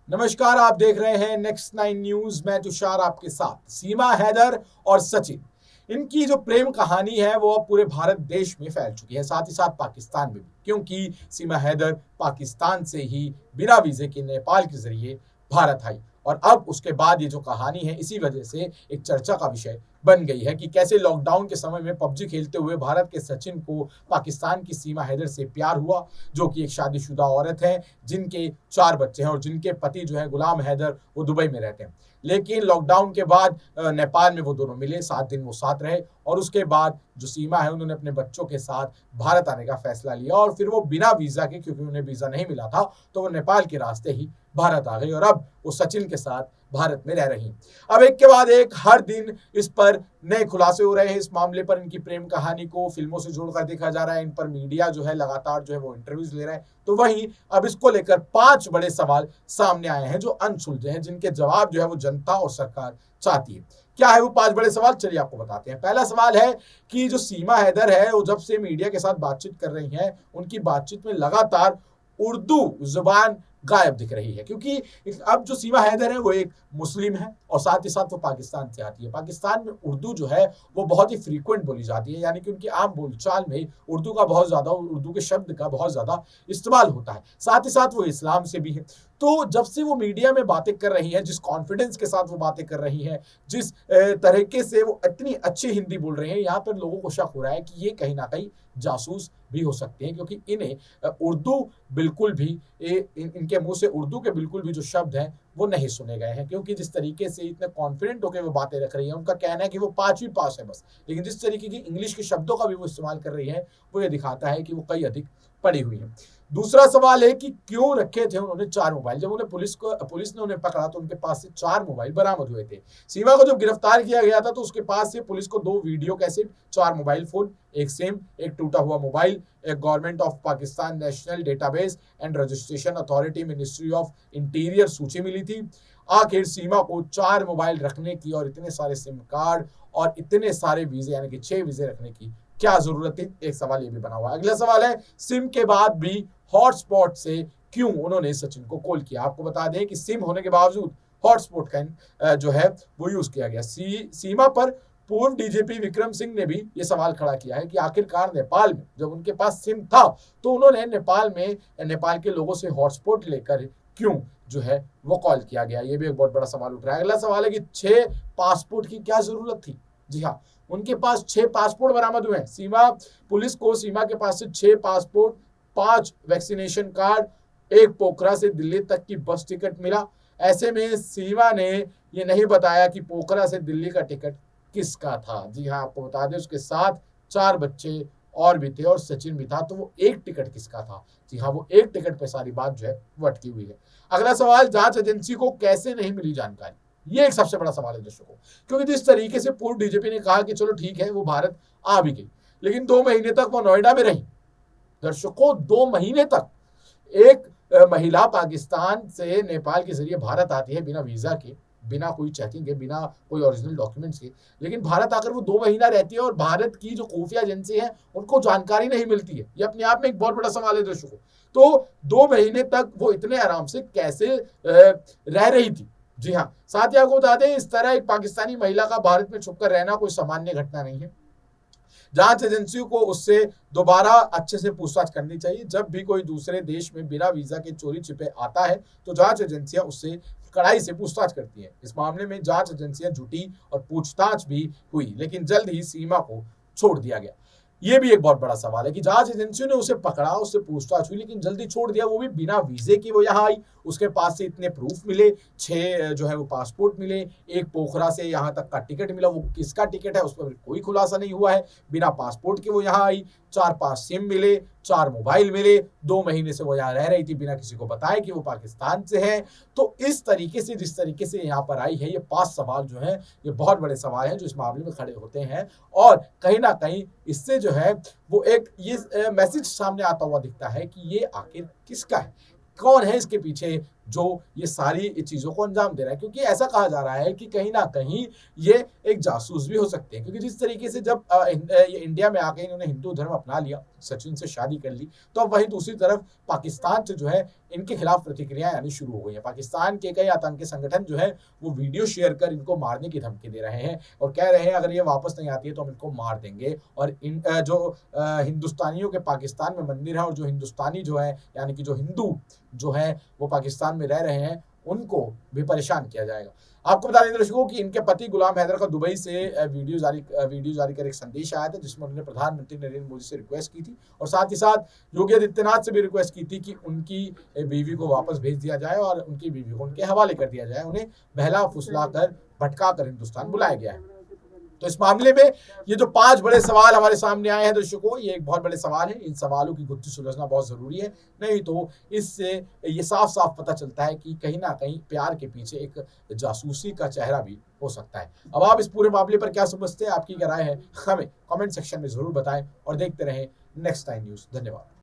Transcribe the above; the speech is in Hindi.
नमस्कार, आप देख रहे हैं नेक्स्ट 9 न्यूज। मैं तुषार आपके साथ। सीमा हैदर और सचिन, इनकी जो प्रेम कहानी है वो अब पूरे भारत देश में फैल चुकी है, साथ ही साथ पाकिस्तान में भी, क्योंकि सीमा हैदर पाकिस्तान से ही बिना वीजे के नेपाल के जरिए भारत आई। और अब उसके बाद ये जो कहानी है इसी वजह से एक चर्चा का विषय बन गई है कि कैसे लॉकडाउन के समय में पबजी खेलते हुए भारत के सचिन को पाकिस्तान की सीमा हैदर से प्यार हुआ, जो कि एक शादीशुदा औरत है, जिनके 4 बच्चे हैं और जिनके पति जो है गुलाम हैदर, वो दुबई में रहते हैं। लेकिन लॉकडाउन के बाद नेपाल में वो दोनों मिले, 7 दिन वो साथ रहे और उसके बाद जो सीमा है उन्होंने अपने बच्चों के साथ भारत आने का फैसला लिया और फिर वो बिना वीजा के, क्योंकि उन्हें वीजा नहीं मिला था, तो वो नेपाल के रास्ते ही भारत आ गई और अब वो सचिन के साथ भारत में रह रही। अब एक के बाद एक हर दिन इस पर नए खुलासे हो रहे हैं। इस मामले पर, इनकी प्रेम कहानी को फिल्मों से जोड़कर देखा जा रहा है। इन पर मीडिया जो है लगातार जो है वो इंटरव्यूज ले रहा है। तो वहीं अब इसको लेकर 5 बड़े सवाल सामने आए हैं जो अनसुलझे हैं, जिनके जवाब जो है वो जनता और सरकार चाहती है। क्या है वो 5 बड़े सवाल, चलिए आपको बताते हैं। पहला सवाल है कि जो सीमा हैदर है वो जब से मीडिया के साथ बातचीत कर रही हैं, उनकी बातचीत में लगातार उर्दू जुबान गायब दिख रही है, क्योंकि अब जो सीमा हैदर है वो एक मुस्लिम है और साथ ही साथ वो पाकिस्तान से आती है। पाकिस्तान में उर्दू जो है वो बहुत ही फ्रीक्वेंट बोली जाती है, यानी कि उनकी आम बोलचाल में उर्दू का बहुत ज्यादा, उर्दू के शब्द का बहुत ज्यादा इस्तेमाल होता है। साथ ही साथ वो इस्लाम से भी है। तो जब से वो मीडिया में बातें कर रही है, जिस कॉन्फिडेंस के साथ वो बातें कर रही है, जिस तरीके से वो इतनी अच्छी हिंदी बोल रहे हैं, यहाँ पर लोगों को शक हो रहा है कि ये कहीं ना कहीं जासूस भी हो सकते हैं, क्योंकि इन्हें उर्दू बिल्कुल भी इनके मुंह से उर्दू के बिल्कुल भी जो शब्द हैं वो नहीं सुने गए हैं। क्योंकि जिस तरीके से इतने कॉन्फिडेंट होकर वो बातें रख रही है, उनका कहना है कि वो 5वीं पास है बस, लेकिन जिस तरीके की इंग्लिश के शब्दों का भी वो इस्तेमाल कर रही है, वो ये दिखाता है कि वो कई अधिक पढ़ी हुई है। दूसरा सवाल है कि क्यों रखे थे उन्होंने 4 मोबाइल। जब उन्हें पुलिस ने उन्हें पकड़ा तो उनके पास से 4 मोबाइल बरामद हुए थे। सीमा को जब गिरफ्तार किया गया था तो उसके पास से पुलिस को 2 वीडियो कैसेट, 4 मोबाइल फोन, एक सिम, एक टूटा हुआ मोबाइल, एक government of Pakistan national database and registration authority ministry of interior सूची मिली थी। आखिर सीमा को 4 मोबाइल रखने की और इतने सारे सिम कार्ड और इतने सारे वीजे, यानी कि 6 वीजे रखने की क्या जरूरत थी? एक सवाल ये भी बना हुआ है। अगला सवाल है, सिम के बाद भी हॉटस्पॉट से क्यों उन्होंने सचिन को कॉल किया? आपको बता दें कि सिम होने के बावजूद हॉटस्पॉट का जो है वो यूज किया गया। सीमा पर पूर्व डीजीपी विक्रम सिंह ने भी ये सवाल खड़ा किया है कि आखिरकार नेपाल में जब उनके पास सिम था तो उन्होंने नेपाल के लोगों से हॉटस्पॉट लेकर क्यों जो है वो कॉल किया गया? ये भी एक बहुत बड़ा सवाल उठ रहा है। अगला सवाल है कि 6 पासपोर्ट की क्या जरूरत थी? जी हाँ, उनके पास 6 पासपोर्ट बरामद हुए हैं। पुलिस को सीमा के पास से 6 पासपोर्ट, 5 वैक्सीनेशन कार्ड, एक पोखरा से दिल्ली तक की बस टिकट मिला। ऐसे में सीमा ने ये नहीं बताया कि पोखरा से दिल्ली का टिकट किसका था। जी हाँ, आपको बता दें उसके साथ 4 बच्चे और भी थे और सचिन भी था, तो वो एक टिकट किसका था? जी हाँ, वो एक टिकट पे सारी बात जो है वो अटकी हुई है। अगला सवाल, जांच एजेंसी को कैसे नहीं मिली जानकारी? ये एक सबसे बड़ा सवाल है दर्शकों, क्योंकि जिस तरीके से पूर्व डीजीपी ने कहा कि चलो ठीक है वो भारत आ भी गई, लेकिन 2 महीने तक वो नोएडा में रही। दर्शकों, 2 महीने तक एक महिला पाकिस्तान से नेपाल के जरिए भारत आती है बिना वीजा के, बिना कोई चेकिंग के, बिना कोई ओरिजिनल डॉक्यूमेंट्स के, लेकिन भारत आकर वो 2 महीना रहती है और भारत की जो खुफिया एजेंसी है उनको जानकारी नहीं मिलती है। ये अपने आप में एक बहुत बड़ा सवाल है दर्शकों। तो 2 महीने तक वो इतने आराम से कैसे रह रही थी? जी हाँ, साथ ही आपको बता दें, इस तरह एक पाकिस्तानी महिला का भारत में छुपकर रहना कोई सामान्य घटना नहीं है। जांच एजेंसियों को उससे दोबारा अच्छे से पूछताछ करनी चाहिए। जब भी कोई दूसरे देश में बिना वीजा के चोरी छिपे आता है तो जांच एजेंसियां उससे कड़ाई से पूछताछ करती हैं। इस मामले में जांच एजेंसियां जुटी और पूछताछ भी हुई, लेकिन जल्द ही सीमा को छोड़ दिया गया। ये भी एक बहुत बड़ा सवाल है कि जांच एजेंसियों ने उसे पकड़ा, उससे पूछताछ हुई, लेकिन जल्दी छोड़ दिया, वो भी बिना वीजे की वो यहाँ आई। उसके पास से इतने प्रूफ मिले, 6 जो है वो पासपोर्ट मिले, एक पोखरा से यहाँ तक का टिकट मिला, वो किसका टिकट है उस पर कोई खुलासा नहीं हुआ है। बिना पासपोर्ट के वो यहाँ आई, 4-5 सिम मिले, 4 मोबाइल मिले, 2 महीने से वो यहाँ रह रही थी बिना किसी को बताए कि वो पाकिस्तान से है। तो इस तरीके से, जिस तरीके से यहाँ पर आई है, ये 5 सवाल जो है ये बहुत बड़े सवाल हैं जो इस मामले में खड़े होते हैं और कहीं ना कहीं इससे जो है वो एक ये मैसेज सामने आता हुआ दिखता है कि ये आखिर किसका है, कौन है इसके पीछे जो ये सारी चीज़ों को अंजाम दे रहा है, क्योंकि ऐसा कहा जा रहा है कि कहीं न कहीं ये एक जासूस भी हो सकते हैं, क्योंकि जिस तरीके से जब ये इंडिया में आके इन्होंने हिंदू धर्म अपना लिया, सचिन से शादी कर ली, तो अब वहीं दूसरी तरफ पाकिस्तान से जो है इनके खिलाफ प्रतिक्रियाएँ आनी शुरू हो गई हैं। पाकिस्तान के कई आतंकी संगठन जो है वो वीडियो शेयर कर इनको मारने की धमकी दे रहे हैं और कह रहे हैं अगर ये वापस नहीं आती है तो हम इनको मार देंगे। और इन जो हिंदुस्तानियों के पाकिस्तान में मंदिर हैं और जो हिंदुस्तानी जो है यानी कि जो हिंदू जो है वो पाकिस्तान में रह रहे हैं, उनको भी परेशान किया जाएगा। आपको बता दें दर्शकों कि इनके पति गुलाम हैदर का दुबई से वीडियो जारी कर एक संदेश आया था, जिसमें उन्होंने प्रधानमंत्री नरेंद्र मोदी से रिक्वेस्ट की थी और साथ ही साथ योगी आदित्यनाथ से भी रिक्वेस्ट की थी कि उनकी बीवी को वापस भेज दिया जाए और उनकी बीवी को उनके हवाले कर दिया जाए। उन्हें बहला फुसला कर भटका कर हिंदुस्तान बुलाया गया है। तो इस मामले में ये जो 5 बड़े सवाल हमारे सामने आए हैं दर्शकों, ये एक बहुत बड़े सवाल है। इन सवालों की गुत्थी सुलझना बहुत ज़रूरी है, नहीं तो इससे ये साफ-साफ पता चलता है कि कहीं न कहीं प्यार के पीछे एक जासूसी का चेहरा भी हो सकता है। अब आप इस पूरे मामले पर क्या समझते हैं? आपकी क्या राय है? हमें कमेंट सेक्शन में ज़रूर बताएँ और देखते रहें नेक्स्ट टाइम न्यूज़। धन्यवाद।